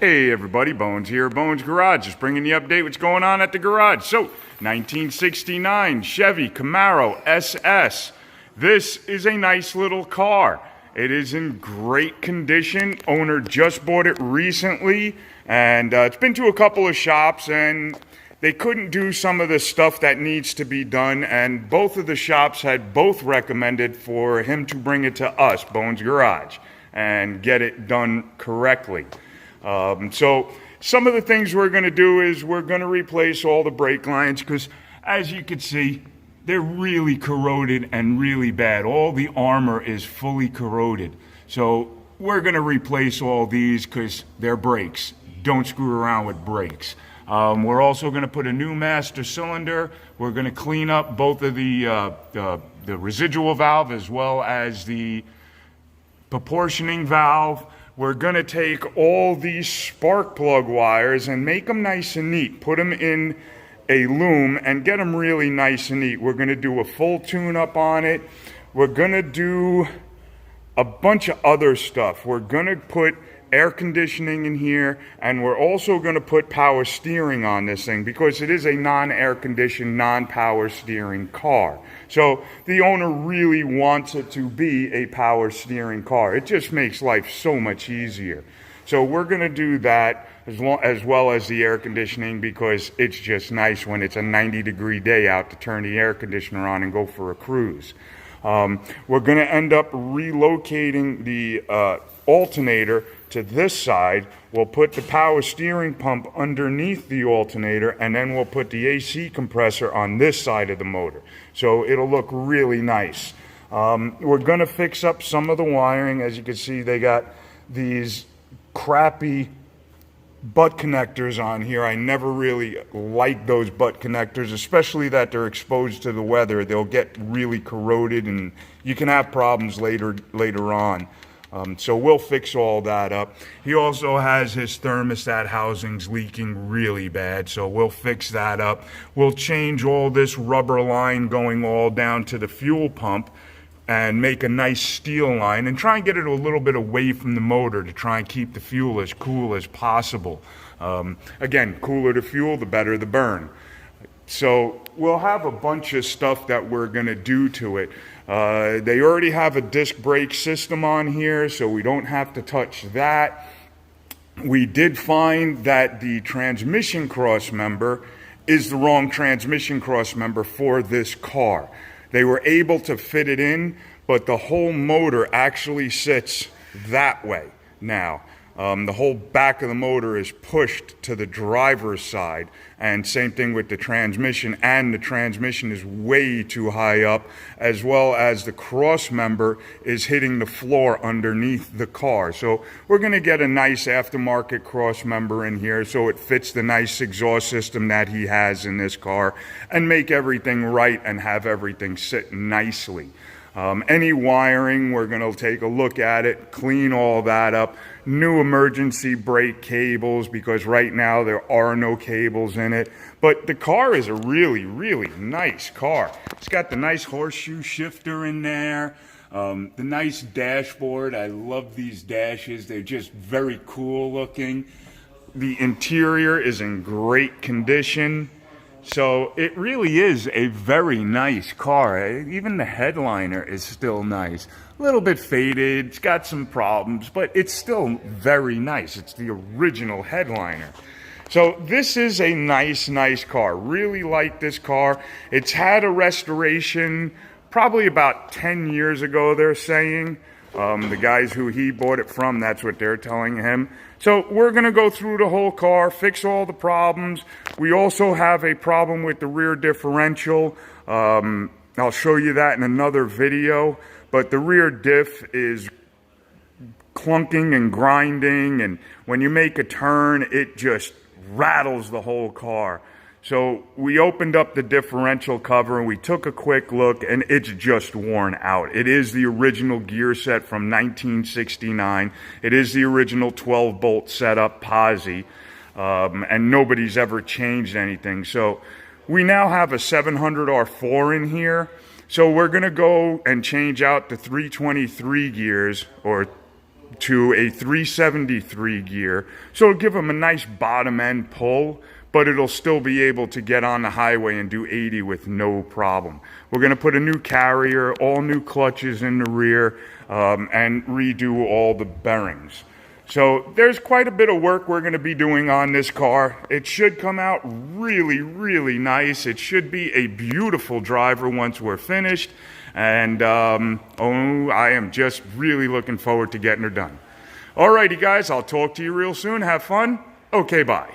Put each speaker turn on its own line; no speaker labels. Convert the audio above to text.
Hey everybody, Bones here, Bones Garage, just bringing you update what's going on at the garage. So, 1969 Chevy Camaro SS. This is a nice little car. It is in great condition. Owner just bought it recently, and it's been to a couple of shops, and they couldn't do some of the stuff that needs to be done, and both of the shops had both recommended for him to bring it to us, Bones Garage, and get it done correctly. So some of the things we're going to do is we're going to replace all the brake lines because, as you can see, they're really corroded and really bad. All the armor is fully corroded. So we're going to replace all these because they're brakes. Don't screw around with brakes. We're also going to put a new master cylinder. We're going to clean up both of the residual valve as well as the proportioning valve. We're going to take all these spark plug wires and make them nice and neat. Put them in a loom and get them really nice and neat. We're going to do a full tune-up on it. We're going to do a bunch of other stuff. We're going to put air conditioning in here, and we're also going to put power steering on this thing because it is a non-air conditioned, non-power steering car. So the owner really wants it to be a power steering car. It just makes life so much easier. So we're going to do that as well as the air conditioning because it's just nice when it's a 90-degree day out to turn the air conditioner on and go for a cruise. We're going to end up relocating the alternator to this side. We'll put the power steering pump underneath the alternator, and then we'll put the AC compressor on this side of the motor. So it'll look really nice. We're going to fix up some of the wiring. As you can see, they got these crappy butt connectors on here. I never really like those butt connectors, especially that they're exposed to the weather. They'll get really corroded and you can have problems later on. So we'll fix all that up. He also has his thermostat housings leaking really bad, so we'll fix that up. We'll change all this rubber line going all down to the fuel pump and make a nice steel line and try and get it a little bit away from the motor to try and keep the fuel as cool as possible. Again, cooler the fuel, the better the burn. So we'll have a bunch of stuff that we're going to do to it. They already have a disc brake system on here, so we don't have to touch that. We did find that the transmission crossmember is the wrong transmission crossmember for this car. They were able to fit it in, but the whole motor actually sits that way now. The whole back of the motor is pushed to the driver's side, and same thing with the transmission, and the transmission is way too high up, as well as the cross member is hitting the floor underneath the car. So we're going to get a nice aftermarket cross member in here so it fits the nice exhaust system that he has in this car and make everything right and have everything sit nicely. Any wiring, we're going to take a look at it, clean all that up. New emergency brake cables, because right now there are no cables in it. But the car is a really, really nice car. It's got the nice horseshoe shifter in there, the nice dashboard. I love these dashes. They're just very cool looking. The interior is in great condition. So it really is a very nice car. Even the headliner is still nice. A little bit faded, it's got some problems, but it's still very nice. It's the original headliner. So this is a nice car. Really like this car. It's had a restoration probably about 10 years ago, they're saying. The guys who he bought it from, that's what they're telling him. So we're going to go through the whole car, fix all the problems. We also have a problem with the rear differential. I'll show you that in another video. But the rear diff is clunking and grinding, and when you make a turn, it just rattles the whole car. So we opened up the differential cover and we took a quick look, and it's just worn out. It is the original gear set from 1969. It is the original 12-bolt setup posi, and nobody's ever changed anything. So we now have a 700R4 in here. So we're going to go and change out the 323 gears, or to a 373 gear. So it'll give them a nice bottom end pull, but it'll still be able to get on the highway and do 80 with no problem. We're going to put a new carrier, all new clutches in the rear, and redo all the bearings. So there's quite a bit of work we're going to be doing on this car. It should come out really, really nice. It should be a beautiful driver once we're finished. And I am just really looking forward to getting her done. Alrighty guys, I'll talk to you real soon. Have fun. Okay, bye.